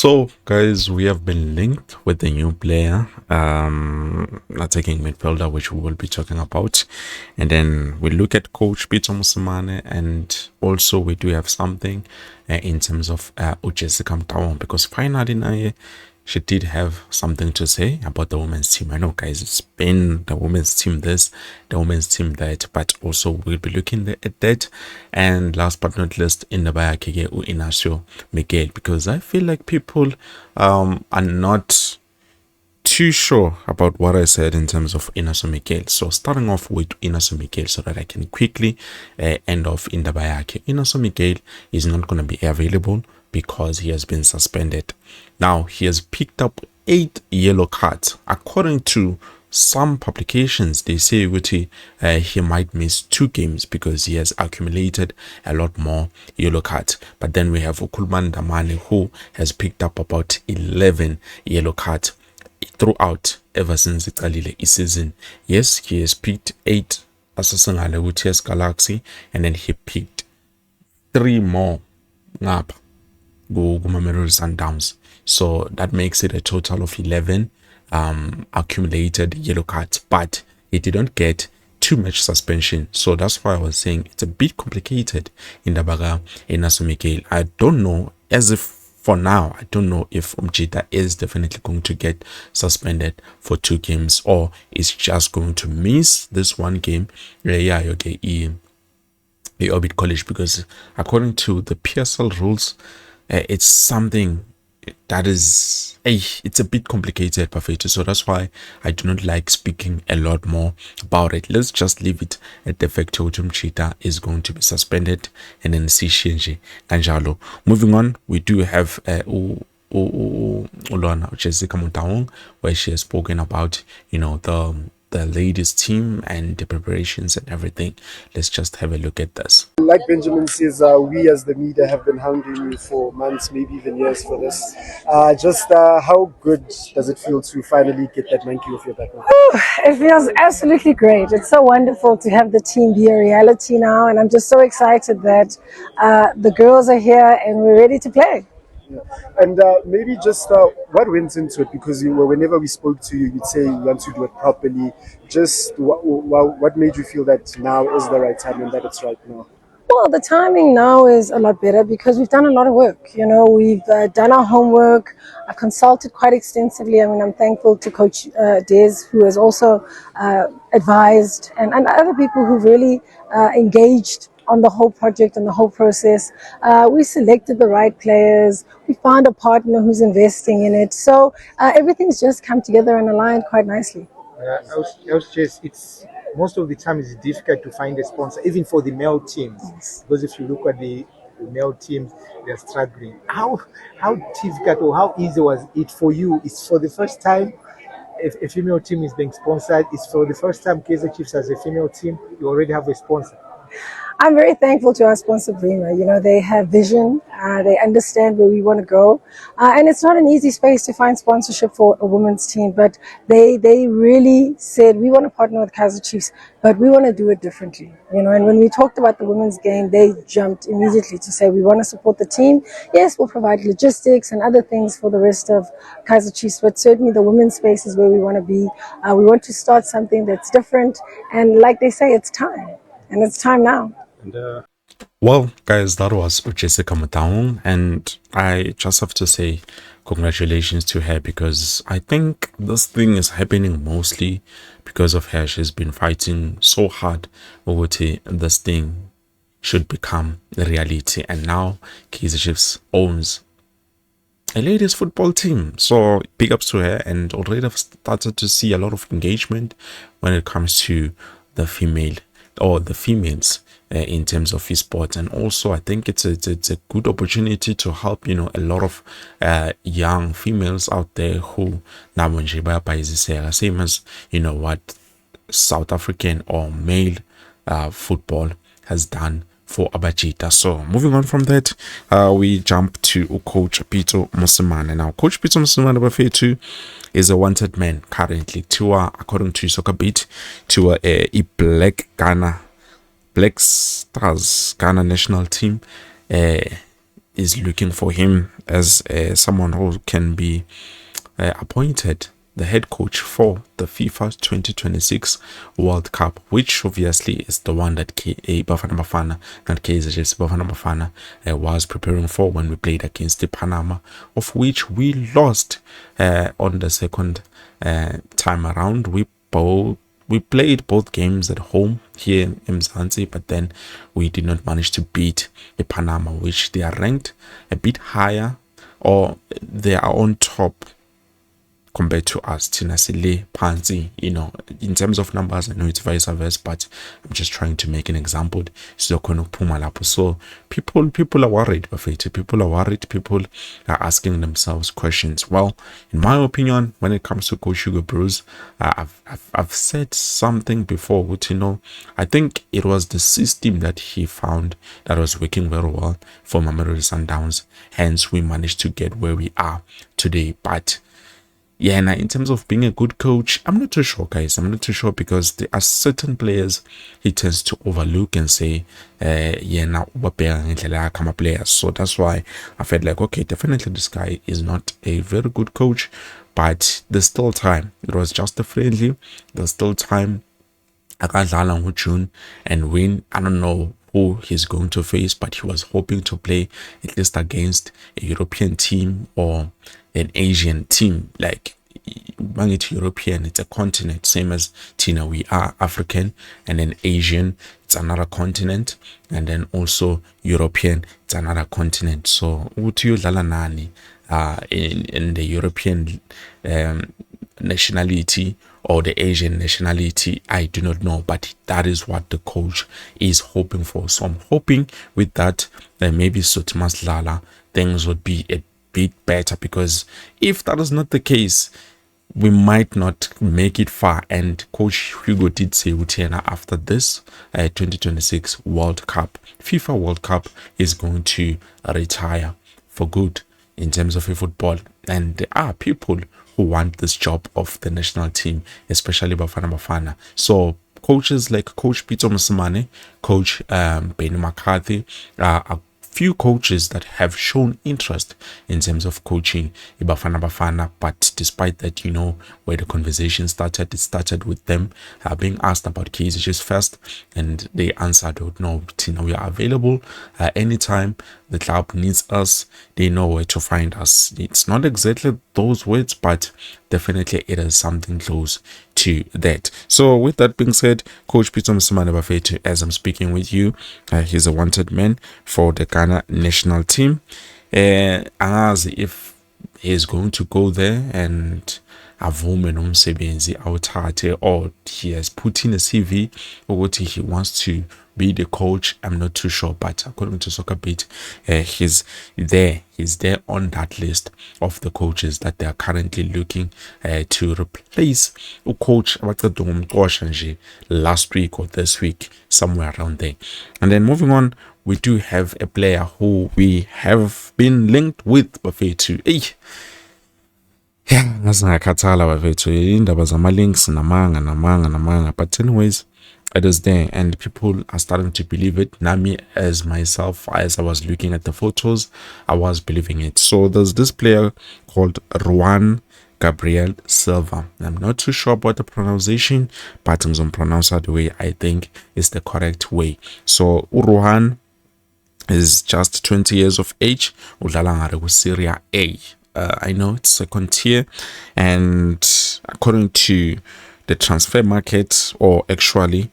So, guys, we have been linked with the new player, attacking midfielder, which we will be talking about. And then we look at Coach Pitso Mosimane, and also we do have something in terms of Jessica Motaung, because finally, she did have something to say about the women's team. I know, guys, it's been the women's team this, the women's team that, but also we'll be looking at that. And last but not least, in the Bayakege Inaso Miguel, because I feel like people are not too sure about what I said in terms of Inaso Miguel. So starting off with Inaso Miguel so that I can quickly end off in the Bayake. Inaso Miguel is not going to be available because he has been suspended. Now, he has picked up 8 yellow cards. According to some publications, they say he might miss 2 games because he has accumulated a lot more yellow cards. But then we have Rhuan Gabriel who has picked up about 11 yellow cards throughout ever since the season. Yes, he has picked 8 asasangale with Galaxy, and then he picked 3 more ngapha go Mamelodi Sundowns. So that makes it a total of 11 accumulated yellow cards, but he didn't get 2 match suspension. So that's why I was saying it's a bit complicated in the Baga Inaso Miguel. I don't know, as if for now, I don't know if Umjita is definitely going to get suspended for 2 games or is just going to miss this 1 game. Yeah, okay, Orbit College, because according to the PSL rules, it's something that is it's a bit complicated, perfect. So that's why I do not like speaking a lot more about it. Let's just leave it at the fact that Cheetah is going to be suspended, and then see Shinji Kanjalo. Moving on, we do have Jessica Motaung, where she has spoken about the ladies team and the preparations and everything. Let's just have a look at this. Like Benjamin says, we as the media have been hounding you for months, maybe even years for this. How good does it feel to finally get that monkey off your back? It feels absolutely great. It's so wonderful to have the team be a reality now, and I'm just so excited that the girls are here and we're ready to play. Yeah. And maybe just what went into it, because whenever we spoke to you, you'd say you want to do it properly. Just what made you feel that now is the right time and that it's right now? Well, the timing now is a lot better because we've done a lot of work. We've done our homework. I've consulted quite extensively. I mean, I'm thankful to Coach Des, who has also advised, and other people who've really engaged on the whole project and the whole process. We selected the right players. We found a partner who's investing in it. So everything's just come together and aligned quite nicely. It's most of the time it's difficult to find a sponsor, even for the male teams. Yes. Because if you look at the male teams, they're struggling. How difficult or how easy was it for you? It's for the first time a female team is being sponsored. It's for the first time Kaizer Chiefs as a female team. You already have a sponsor. I'm very thankful to our sponsor, Bremer. They have vision. They understand where we want to go. And it's not an easy space to find sponsorship for a women's team, but they really said, we want to partner with Kaizer Chiefs, but we want to do it differently. And when we talked about the women's game, they jumped immediately to say, we want to support the team. Yes, we'll provide logistics and other things for the rest of Kaizer Chiefs, but certainly the women's space is where we want to be. We want to start something that's different. And like they say, it's time. And it's time now. Well, guys, that was Jessica Motaung, and I just have to say congratulations to her, because I think this thing is happening mostly because of her. She's been fighting so hard over this thing should become a reality, and now Kaizer Chiefs owns a ladies football team. So big ups to her, and already I've started to see a lot of engagement when it comes to the females in terms of esports. And also I think it's a good opportunity to help a lot of young females out there who same as what South African or male football has done for Abajita. So moving on from that, we jump to Coach Pitso Mosimane. Now, Coach Pitso Mosimane Bafetu is a wanted man currently to according to Soccer Beat, to a Black Stars Ghana national team is looking for him as someone who can be appointed the head coach for the FIFA 2026 World Cup, which obviously is the one that Bafana Bafana, not Kaizer, Bafana Bafana was preparing for when we played against the Panama, of which we lost on the second time around. We played both games at home here in Mzansi, but then we did not manage to beat the Panama, which they are ranked a bit higher, or they are on top compared to us. Tina Sile Panzi, in terms of numbers, I know it's vice versa, but I'm just trying to make an example. So people are worried, Bafete. People are worried. People are asking themselves questions. Well, in my opinion, when it comes to Coach Hugo Broos, I've said something before, which I think it was the system that he found that was working very well for Mamelodi Sundowns. Hence, we managed to get where we are today. But yeah, now in terms of being a good coach, I'm not too sure, guys. I'm not too sure, because there are certain players he tends to overlook and say, now players. So that's why I felt like, okay, definitely this guy is not a very good coach, but there's still time. It was just a friendly. There's still time. I can't with June and win. I don't know who he's going to face, but he was hoping to play at least against a European team or an Asian team. Like, when it's European, it's a continent, same as Tina, we are African, and then Asian, it's another continent, and then also European, it's another continent. So uthi udlala nani in the European nationality or the Asian nationality, I do not know, but that is what the coach is hoping for. So I'm hoping with that maybe Sotimas Lala things would be a bit better, because if that is not the case, we might not make it far. And Coach Hugo did say Utiena, after this 2026 World Cup, FIFA World Cup, is going to retire for good in terms of football. And there are people who want this job of the national team, especially Bafana Bafana. So coaches like Coach Pitso Mosimane, Coach Ben McCarthy, are few coaches that have shown interest in terms of coaching Bafana Bafana. But despite that, where the conversation started, it started with them being asked about Kaizer first, and they answered, oh, no, Tina, we are available anytime the club needs us. They know where to find us. It's not exactly those words, but definitely it is something close to that. So with that being said, Coach Pitso Mosimane Bafete, as I'm speaking with you, he's a wanted man for the Ghana national team. As if he's going to go there and avume nomsebenzi awuthathe, or he has put in a CV ukuthi he wants to be the coach, I'm not too sure, but according to Soccer Beat, he's there on that list of the coaches that they are currently looking to replace coach last week or this week, somewhere around there. And then moving on, we do have a player who we have been linked with Bafethu. Yeah, ngazingakhathala bafethu, indaba zama-links namanga, but anyways, it is there and people are starting to believe it. Nami, as myself, as I was looking at the photos, I was believing it. So there's this player called Rhuan Gabriel Silva. I'm not too sure about the pronunciation, but I'm going to pronounce it the way I think is the correct way. So Rhuan is just 20 years of age. Udlala ngare ku Serie A. I know it's second tier, and according to the transfer market, or actually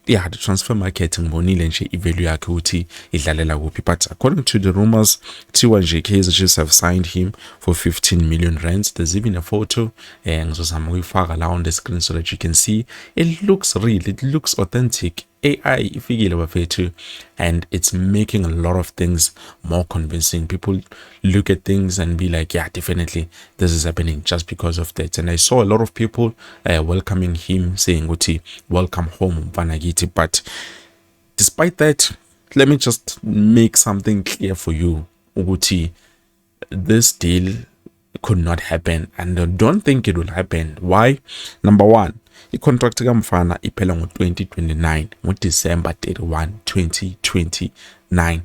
the transfer market ngibonile nje ivalue yakhe ukuthi idlalela kuphi, but according to the rumors, Tiwa nje Kaizer have signed him for 15 million rands. There's even a photo ngizozama ukuyifaka la on the screen so that you can see. It looks real, it looks authentic. AI ifikile bafethu, and it's making a lot of things more convincing. People look at things and be like, yeah, definitely this is happening just because of that. And I saw a lot of people welcoming him, saying Uti, welcome home Vanagiti. But despite that, let me just make something clear for you. Uti, this deal could not happen, and I don't think it will happen. Why? Number one, i-contract kamfana iphela ngo-2029, ngo-December 31, 2029.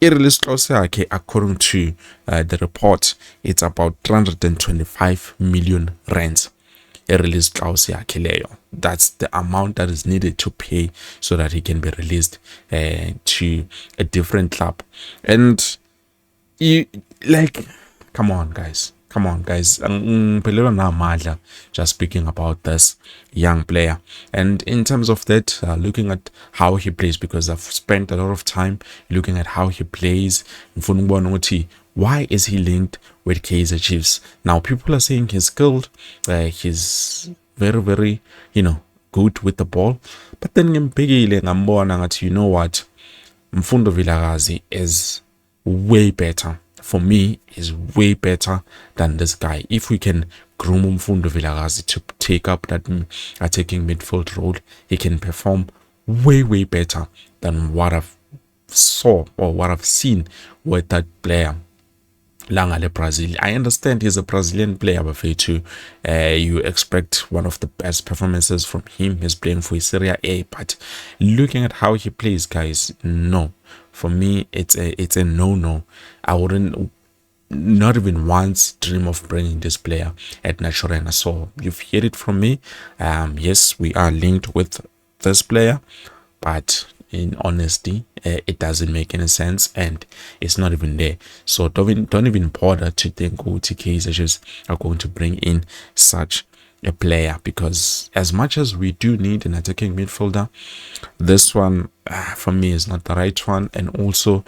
I-release clause yakhe, according to the report, it's about 325 million rands. I-release clause yakhe leyo. That's the amount that is needed to pay so that he can be released to a different club. And you, like, come on guys, ngiphelelwa namadla just speaking about this young player. And in terms of that, looking at how he plays, because I've spent a lot of time looking at how he plays, ngifuna ukubona ukuthi why is he linked with Kaizer Chiefs. Now people are saying he's skilled, he's very, very, good with the ball, but then ngimbhekile ngambona ngathi, you know what, Mfundo Vilakazi is way better. For me, is way better than this guy. If we can groom Mfundo Vilakazi to take up that attacking midfield role, he can perform way, way better than what I've saw or what I've seen with that player. Langale Brazil. I understand he's a Brazilian player, but too, you expect one of the best performances from him. He's playing for Serie A, but looking at how he plays, guys, no. For me, it's a no. I wouldn't, not even once, dream of bringing this player at Naturena. So you've heard it from me. Yes, we are linked with this player, but in honesty, it doesn't make any sense and it's not even there. So don't even bother to think Kaizer Chiefs are going to bring in such a player, because as much as we do need an attacking midfielder, this one for me is not the right one. And also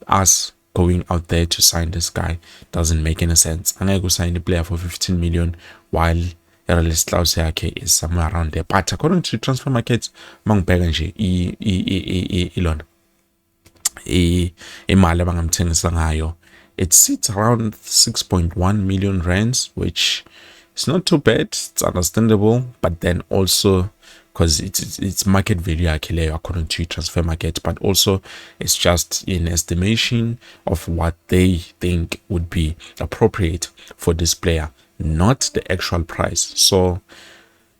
us going out there to sign this guy doesn't make any sense. I'm going to sign a player for 15 million while i-release clause yakhe is somewhere around there. But according to transfer markets, mangibheka nje ilona imali abangamthengisa ngayo, it sits around 6.1 million rands, which is not too bad. It's understandable, but then also because it's market value yakhe according to transfer market, but also it's just an estimation of what they think would be appropriate for this player, not the actual price. So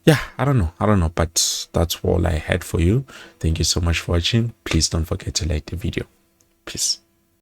yeah, I don't know, but that's all I had for you. Thank you so much for watching. Please don't forget to like the video. Peace.